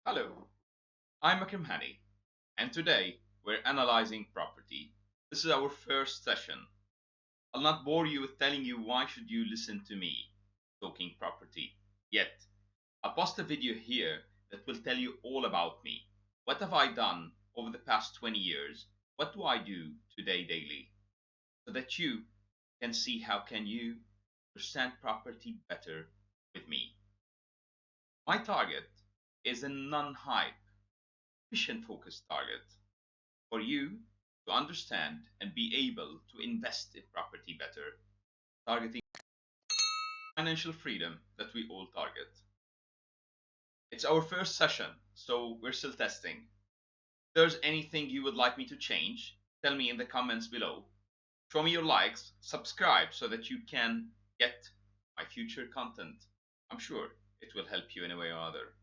Hello, I'm Makram Hani, and today we're analyzing property. This is our first session. I'll not bore you with telling you why should you listen to me talking property. Yet, I'll post a video here that will tell you all about me. What have I done over the past 20 years? What do I do today daily? So that you can see how can you understand property better with me. My target is a non-hype mission-focused target for you to understand and be able to invest in property better, targeting financial freedom that we all target. It's our first session, so we're still testing. If there's anything you would like me to change, tell me in the comments below. Show me your likes, subscribe so that you can get my future content. I'm sure it will help you in a way or other.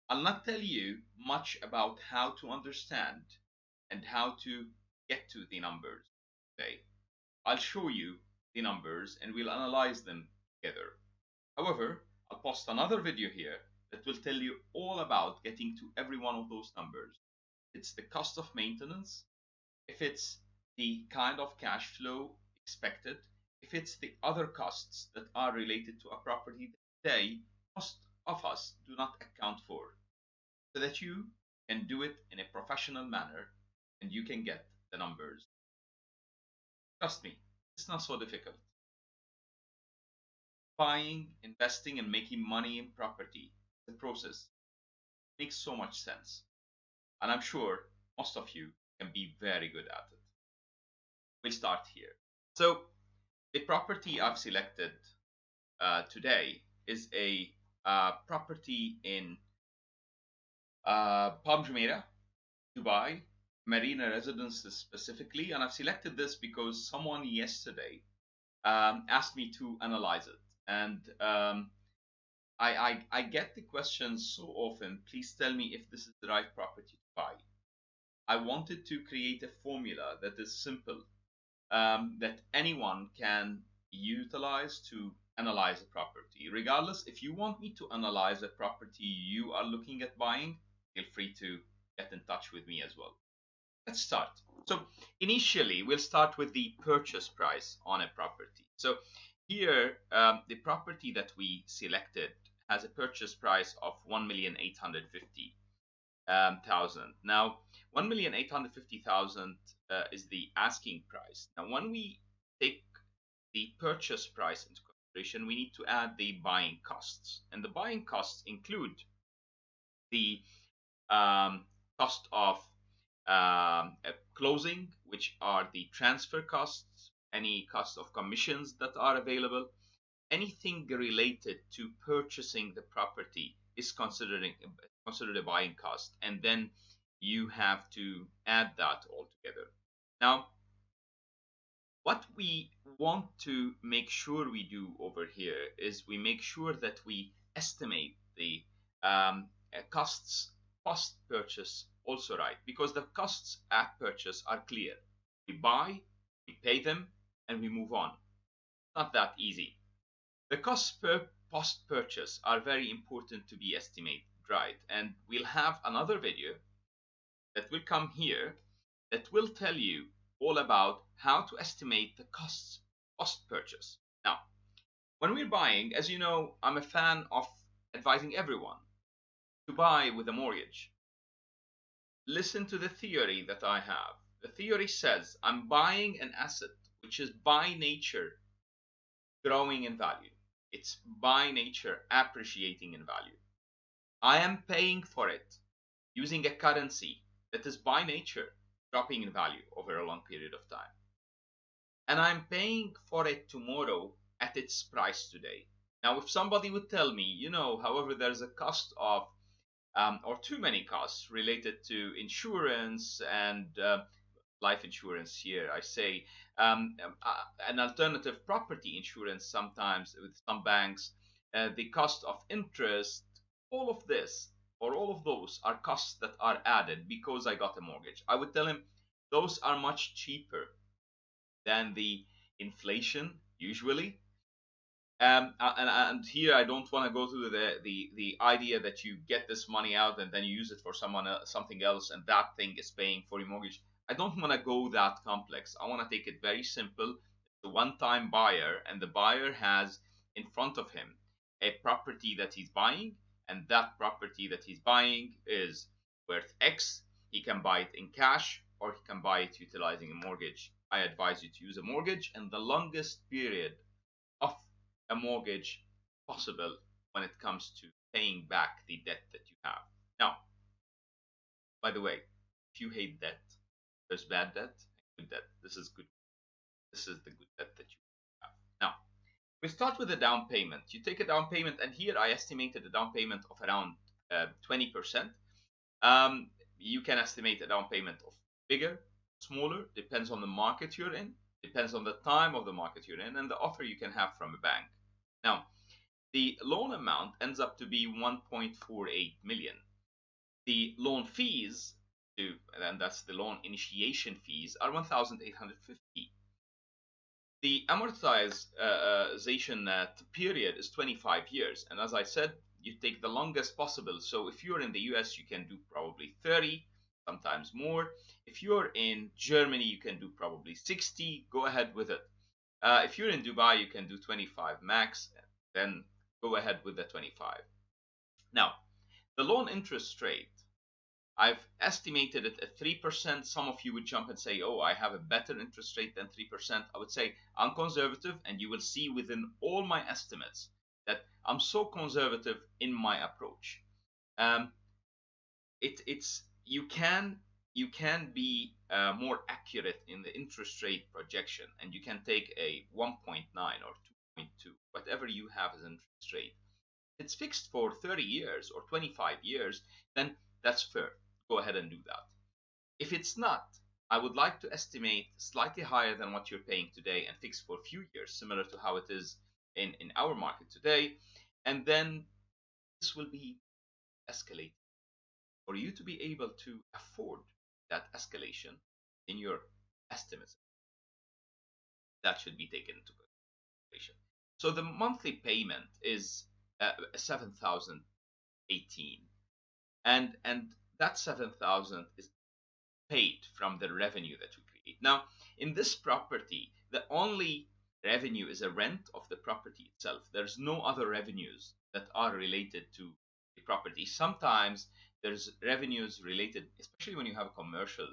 I'll not tell you much about how to understand and how to get to the numbers today. I'll show you the numbers and we'll analyze them together. However, I'll post another video here that will tell you all about getting to every one of those numbers. It's the cost of maintenance, if it's the kind of cash flow expected, if it's the other costs that are related to a property that today most of us do not account for, so that you can do it in a professional manner and you can get the numbers. Trust me, it's not so difficult. Buying, investing, and making money in property, the process makes so much sense. And I'm sure most of you can be very good at it. We'll start here. So the property I've selected today is a property in Palm Jumeirah, Dubai, Marina Residences specifically, and I've selected this because someone yesterday asked me to analyze it, and I get the question so often, please tell me if this is the right property to buy. I wanted to create a formula that is simple, that anyone can utilize to analyze a property. Regardless, if you want me to analyze a property you are looking at buying, feel free to get in touch with me as well. Let's start. So initially, we'll start with the purchase price on a property. So here, the property that we selected has a purchase price of 1,850,000. Now, 1,850,000 is the asking price. Now, when we take the purchase price into consideration, we need to add the buying costs, and the buying costs include the cost of closing, which are the transfer costs, any cost of commissions that are available. Anything related to purchasing the property is considered a buying cost, and then you have to add that all together. Now, what we want to make sure we do over here is we make sure that we estimate the costs post-purchase also right, because the costs at purchase are clear. We buy, we pay them, and we move on. Not that easy. The costs per post-purchase are very important to be estimated right, and we'll have another video that will come here that will tell you all about how to estimate the costs post-purchase. Now, when we're buying, as you know, I'm a fan of advising everyone to buy with a mortgage. Listen to the theory that I have. The theory says I'm buying an asset which is by nature growing in value. It's by nature appreciating in value. I am paying for it using a currency that is by nature dropping in value over a long period of time. And I'm paying for it tomorrow at its price today. Now, if somebody would tell me, however, there's a cost of or too many costs related to insurance and life insurance here, I say an alternative property insurance sometimes with some banks, the cost of interest, all of this or all of those are costs that are added because I got a mortgage. I would tell him those are much cheaper than the inflation usually, And here I don't want to go to the idea that you get this money out and then you use it for something else, and that thing is paying for your mortgage. I don't want to go that complex. I want to take it very simple. The one-time buyer, and the buyer has in front of him a property that he's buying, and that property that he's buying is worth X. He can buy it in cash or he can buy it utilizing a mortgage. I advise you to use a mortgage, and the longest period of a mortgage possible when it comes to paying back the debt that you have. Now, by the way, if you hate debt, there's bad debt and good debt. This is good. This is the good debt that you have. Now, we start with a down payment. You take a down payment, and here I estimated a down payment of around 20%. You can estimate a down payment of bigger, smaller, depends on the market you're in, depends on the time of the market you're in, and the offer you can have from a bank. Now, the loan amount ends up to be 1.48 million. The loan fees, and that's the loan initiation fees, are 1,850. The amortization period is 25 years, and as I said, you take the longest possible. So if you're in the US, you can do probably 30, sometimes more. If you're in Germany, you can do probably 60. Go ahead with it. If you're in Dubai, you can do 25 max. Then go ahead with the 25. Now, the loan interest rate, I've estimated it at 3%. Some of you would jump and say, oh, I have a better interest rate than 3%. I would say I'm conservative, and you will see within all my estimates that I'm so conservative in my approach. You can be more accurate in the interest rate projection, and you can take a 1.9 or 2.2, whatever you have as an interest rate. If it's fixed for 30 years or 25 years, then that's fair. Go ahead and do that. If it's not, I would like to estimate slightly higher than what you're paying today and fix for a few years, similar to how it is in our market today. And then this will be escalated for you to be able to afford that escalation in your estimates. That should be taken into consideration. So the monthly payment is 7,018, and that 7,000 is paid from the revenue that we create. Now, in this property, the only revenue is a rent of the property itself. There's no other revenues that are related to the property. Sometimes there's revenues related, especially when you have a commercial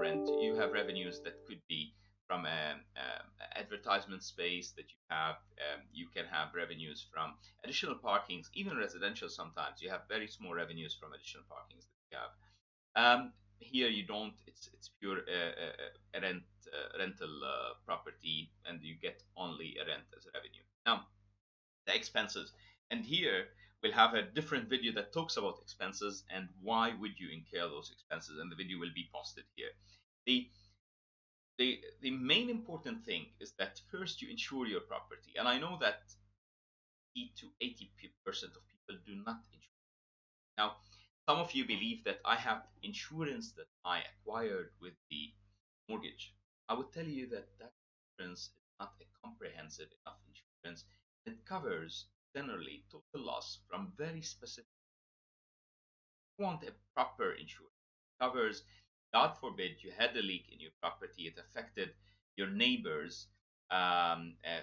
rent. You have revenues that could be from advertisement space that you have. You can have revenues from additional parkings, even residential. Sometimes you have very small revenues from additional parkings that you have. Here you don't. It's pure rental property, and you get only a rent as a revenue. Now, the expenses, and here we'll have a different video that talks about expenses and why would you incur those expenses, and the video will be posted here. The main important thing is that first you insure your property, and I know that 80% of people do not insure. Now, some of you believe that I have insurance that I acquired with the mortgage. I would tell you that that insurance is not a comprehensive enough insurance. It covers generally total loss from very specific. You want a proper insurance. It covers, God forbid, you had a leak in your property. It affected your neighbors'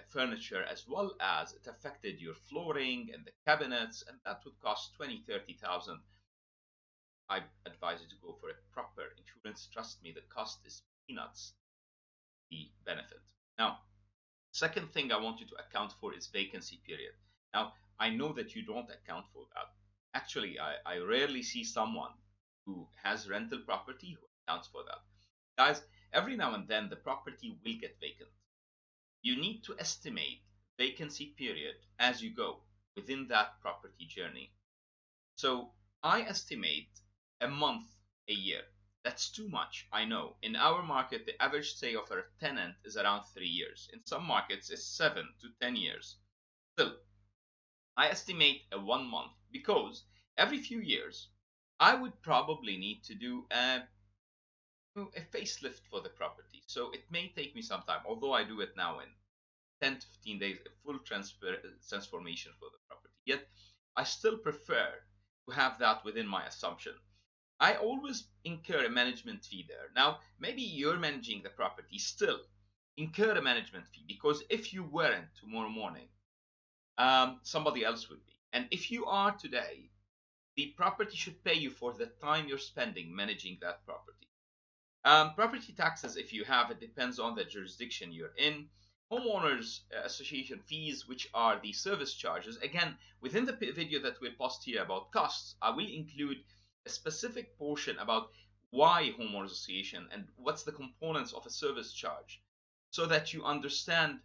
furniture, as well as it affected your flooring and the cabinets, and that would cost 20,000-30,000. I advise you to go for a proper insurance. Trust me, the cost is peanuts, the benefit. Now, second thing I want you to account for is vacancy period. Now, I know that you don't account for that. Actually, I rarely see someone who has rental property who accounts for that. Guys, every now and then the property will get vacant. You need to estimate vacancy period as you go within that property journey. So I estimate a month a year. That's too much, I know. In our market, the average stay of a tenant is around 3 years. In some markets, it's 7 to 10 years. Still, I estimate a 1 month because every few years, I would probably need to do a facelift for the property. So it may take me some time, although I do it now in 10 to 15 days, a full transformation for the property. Yet, I still prefer to have that within my assumption. I always incur a management fee there. Now, maybe you're managing the property, still incur a management fee, because if you weren't tomorrow morning, somebody else would be. And if you are today, the property should pay you for the time you're spending managing that property. Property taxes, if you have, it depends on the jurisdiction you're in. Homeowners association fees, which are the service charges. Again, within the video that we'll post here about costs, I will include a specific portion about why homeowners association and what's the components of a service charge, so that you understand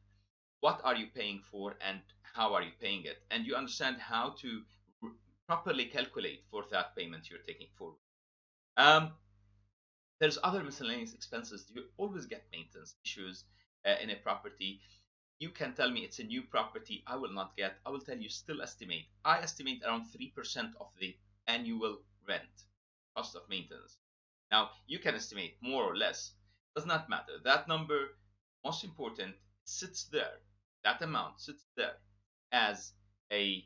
what are you paying for and how are you paying it, and you understand how to properly calculate for that payment you're taking forward. There's other miscellaneous expenses. You always get maintenance issues in a property. You can tell me it's a new property. I will not get. I will tell you, still estimate. I estimate around 3% of the annual rent, cost of maintenance. Now, you can estimate more or less. Does not matter. That number, most important, sits there. That amount sits there as a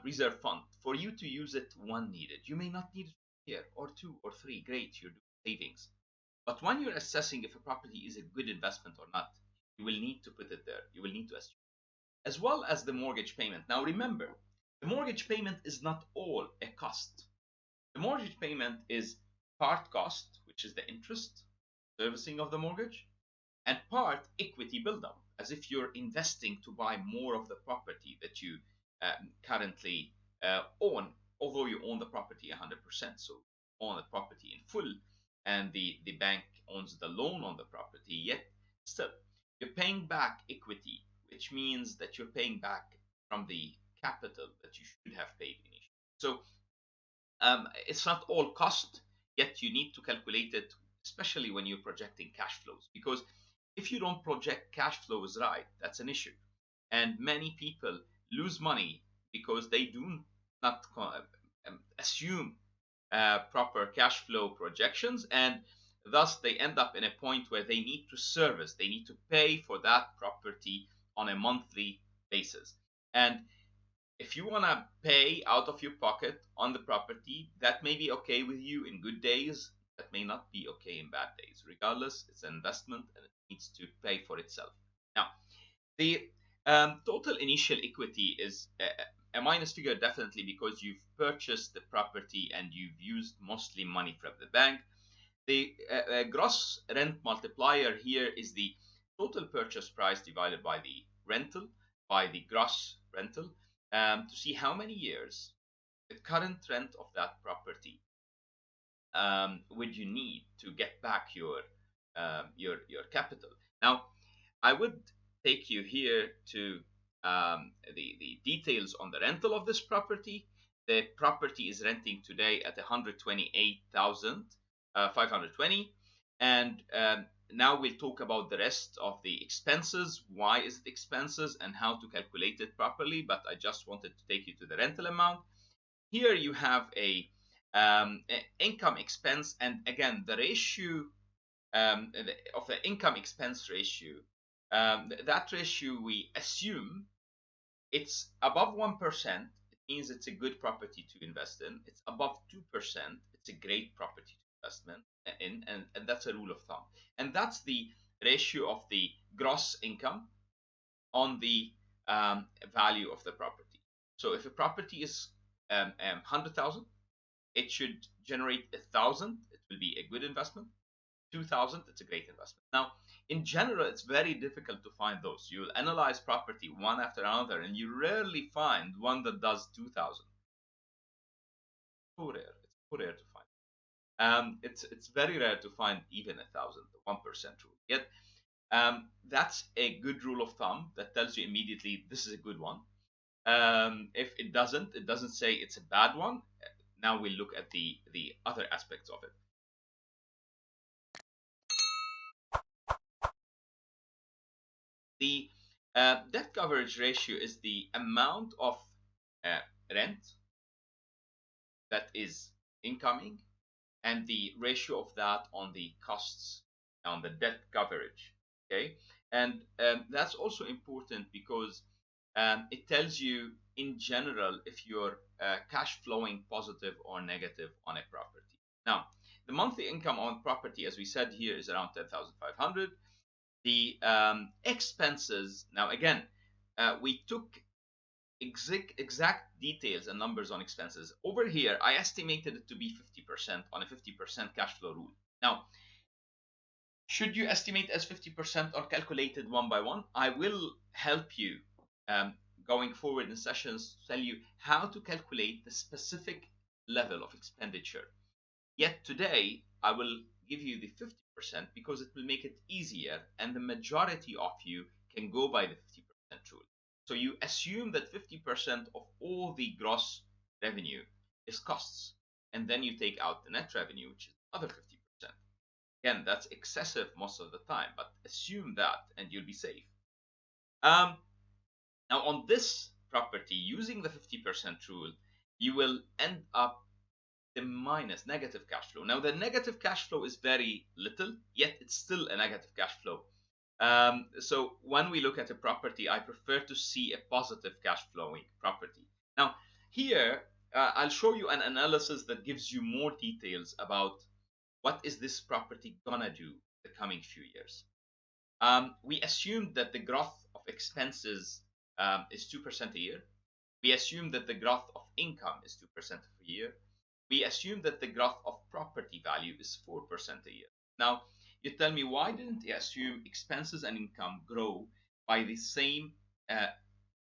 reserve fund for you to use it when needed. You may not need it for a year or 2 or 3. Great, you're doing savings. But when you're assessing if a property is a good investment or not, you will need to put it there. You will need to estimate. As well as the mortgage payment. Now remember, the mortgage payment is not all a cost. The mortgage payment is part cost, which is the interest, servicing of the mortgage, and part equity buildup, as if you're investing to buy more of the property that you currently own, although you own the property 100%. So own the property in full, and the bank owns the loan on the property, yet still you're paying back equity, which means that you're paying back from the capital that you should have paid initially. So it's not all cost, yet you need to calculate it, especially when you're projecting cash flows, because if you don't project cash flows right, that's an issue. And many people lose money because they do not assume proper cash flow projections, and thus they end up in a point where they need to service, they need to pay for that property on a monthly basis. And if you want to pay out of your pocket on the property, that may be okay with you in good days, that may not be okay in bad days. Regardless, it's an investment and it needs to pay for itself. Now, the total initial equity is a minus figure, definitely, because you've purchased the property and you've used mostly money from the bank. The gross rent multiplier here is the total purchase price divided by the rental, by the gross rental, to see how many years the current rent of that property would you need to get back your capital. Now, I would take you here to the details on the rental of this property. The property is renting today at 128,520, and now we'll talk about the rest of the expenses. Why is it expenses and how to calculate it properly? But I just wanted to take you to the rental amount. Here you have a income expense, and again the ratio of the income expense ratio. That ratio, we assume it's above 1%. It means it's a good property to invest in. It's above 2%. It's a great property to investment in, and that's a rule of thumb. And that's the ratio of the gross income on the value of the property. So if a property is 100,000, it should generate 1,000. It will be a good investment. 2,000, it's a great investment. Now, in general, it's very difficult to find those. You'll analyze property one after another, and you rarely find one that does 2,000. So rare. It's so rare to find. It's very rare to find even 1,000, the 1% rule. Yet, that's a good rule of thumb that tells you immediately this is a good one. If it doesn't say it's a bad one. Now we'll look at the other aspects of it. The debt coverage ratio is the amount of rent that is incoming and the ratio of that on the costs, on the debt coverage. Okay, And that's also important because it tells you in general if you're cash flowing positive or negative on a property. Now, the monthly income on property, as we said here, is around 10,500. The expenses, now again, we took exact details and numbers on expenses. Over here, I estimated it to be 50% on a 50% cash flow rule. Now, should you estimate as 50% or calculated one by one? I will help you going forward in sessions to tell you how to calculate the specific level of expenditure. Yet today, I will give you the 50% because it will make it easier and the majority of you can go by the 50% rule. So you assume that 50% of all the gross revenue is costs, and then you take out the net revenue, which is the other 50%. Again, that's excessive most of the time, but assume that and you'll be safe. Now, on this property, using the 50% rule, you will end up the minus negative cash flow. Now, the negative cash flow is very little, yet it's still a negative cash flow. So when we look at a property, I prefer to see a positive cash flowing property. Now, here, I'll show you an analysis that gives you more details about what is this property gonna do the coming few years. We assumed that the growth of expenses is 2% a year. We assume that the growth of income is 2% a year. We assume that the growth of property value is 4% a year. Now, you tell me, why didn't you assume expenses and income grow by the same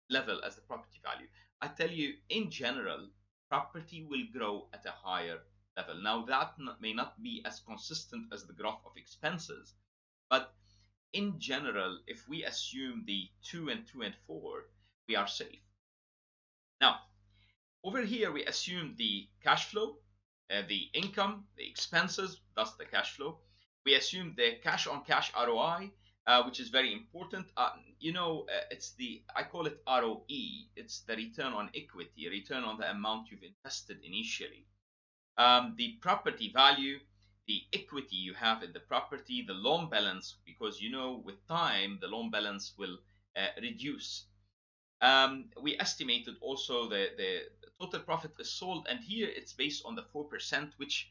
level as the property value? I tell you, in general, property will grow at a higher level. Now, that may not be as consistent as the growth of expenses, but in general, if we assume the 2 and 2 and 4, we are safe. Now, over here, we assume the cash flow, the income, the expenses, thus the cash flow. We assume the cash on cash ROI, which is very important. It's I call it ROE. It's the return on equity, return on the amount you've invested initially. The property value, the equity you have in the property, the loan balance, because with time, the loan balance will reduce. We estimated also the total profit is sold, and here it's based on the 4%, which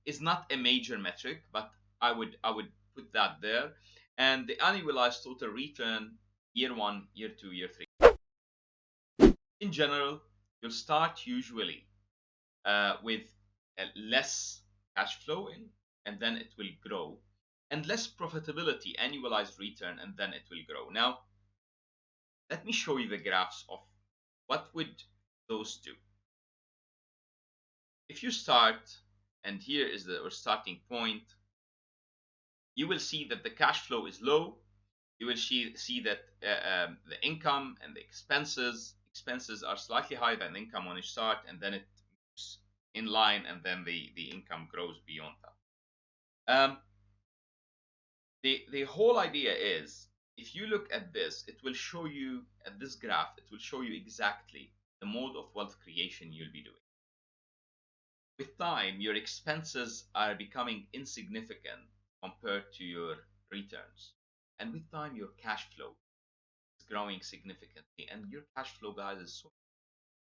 is not a major metric, but I would put that there. And the annualized total return year 1, year 2, year 3. In general, you'll start usually with less cash flow in, and then it will grow, and less profitability, annualized return, and then it will grow. Now, let me show you the graphs of what would those do. If you start, and here is our starting point, you will see that the cash flow is low. You will see that the income and the expenses are slightly higher than income when you start, and then it moves in line, and then the income grows beyond that. The whole idea is, if you look at this, it will show you, at this graph, it will show you exactly the mode of wealth creation you'll be doing. With time, your expenses are becoming insignificant compared to your returns. And with time, your cash flow is growing significantly. And your cash flow, guys,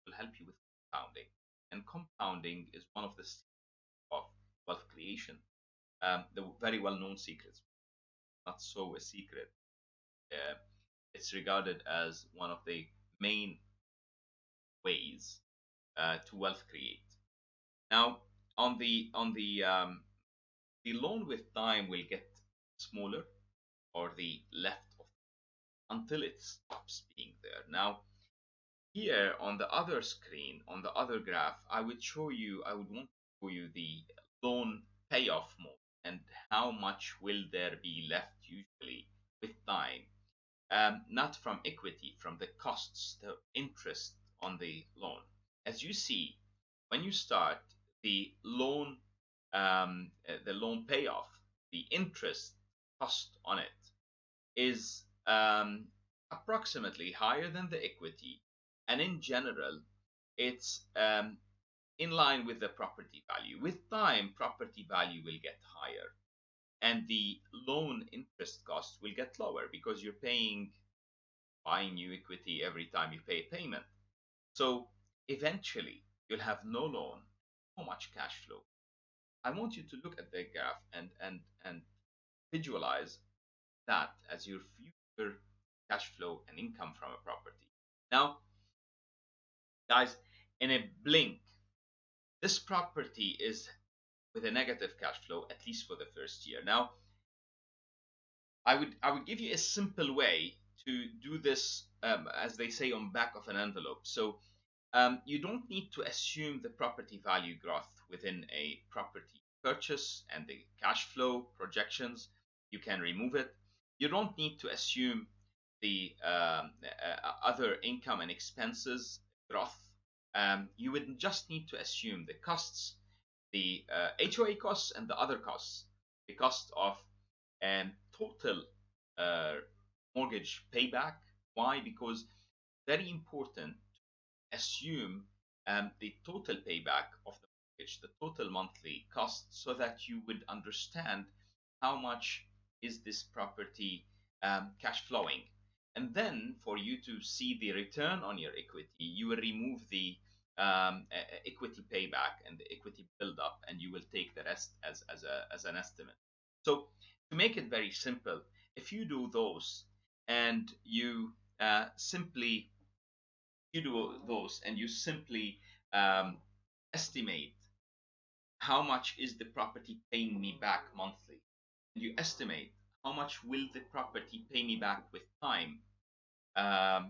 will help you with compounding. And compounding is one of the secrets of wealth creation. The very well-known secrets, not so a secret. It's regarded as one of the main ways to wealth create. Now, on the loan with time will get smaller, or the left of, until it stops being there. Now, here on the other screen, on the other graph, I would want to show you the loan payoff mode and how much will there be left usually with time. Not from equity, from the costs, the interest on the loan. As you see, when you start, the loan payoff, the interest cost on it is approximately higher than the equity, and in general, it's in line with the property value. With time, property value will get higher. and the loan interest cost will get lower because you're buying new equity every time you pay a payment. So eventually you'll have no loan, so much cash flow. I want you to look at the graph and visualize that as your future cash flow and income from a property. Now, guys, in a blink, this property is with a negative cash flow, at least for the first year. Now, I would give you a simple way to do this, as they say, on back of an envelope. So you don't need to assume the property value growth within a property purchase and the cash flow projections. You can remove it. You don't need to assume the other income and expenses growth. You would just need to assume the costs, the HOA costs and the other costs, the cost of total mortgage payback. Why? Because very important to assume the total payback of the mortgage, the total monthly cost, so that you would understand how much is this property cash flowing. And then for you to see the return on your equity, you will remove the equity payback and the equity buildup, and you will take the rest as an estimate. So to make it very simple, if you do those and you simply estimate how much is the property paying me back monthly, and you estimate how much will the property pay me back with time,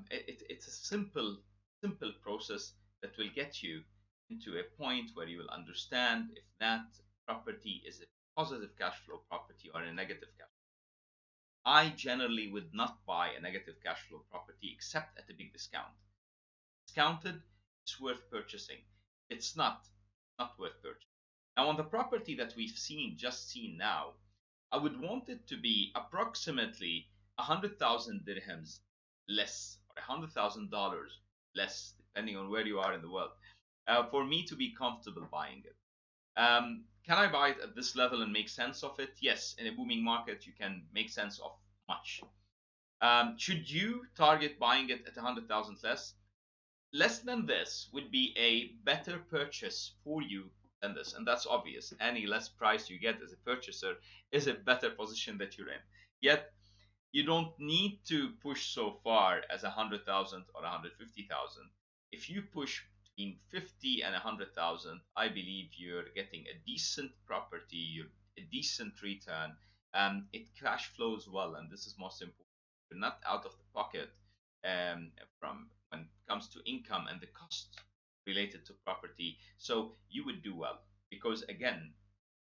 it's a simple process that will get you into a point where you will understand if that property is a positive cash flow property or a negative cash flow. I generally would not buy a negative cash flow property except at a big discount. Discounted, it's worth purchasing. It's not worth purchasing. Now, on the property that we've just seen now, I would want it to be approximately 100,000 dirhams less, or $100,000 less, depending on where you are in the world, for me to be comfortable buying it. Can I buy it at this level and make sense of it? Yes, in a booming market, you can make sense of much. Should you target buying it at 100,000 less? Less than this would be a better purchase for you than this, and that's obvious. Any less price you get as a purchaser is a better position that you're in. Yet you don't need to push so far as 100,000 or 150,000. If you push between 50 and 100,000, I believe you're getting a decent property, a decent return, and it cash flows well, and this is most important. You're not out of the pocket from when it comes to income and the costs related to property. So you would do well, because again,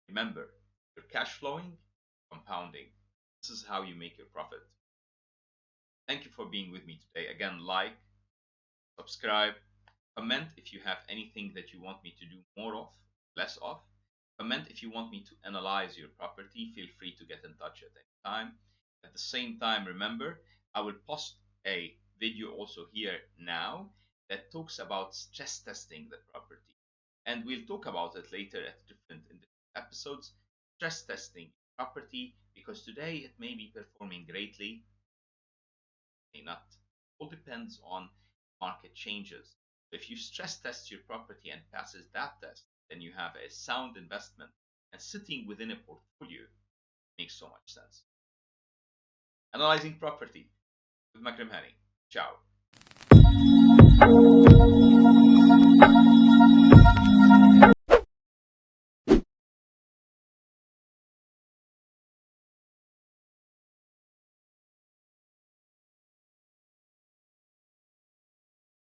remember, you're cash flowing, compounding. This is how you make your profit. Thank you for being with me today. Again, like, subscribe, comment if you have anything that you want me to do more of, less of. Comment if you want me to analyze your property. Feel free to get in touch at any time. At the same time, remember, I will post a video also here now that talks about stress testing the property, and we'll talk about it later in different episodes. Stress testing property, because today it may be performing greatly, may not. All depends on market changes. If you stress test your property and passes that test, then you have a sound investment, and sitting within a portfolio makes so much sense. Analyzing property with Makram Hani. Ciao.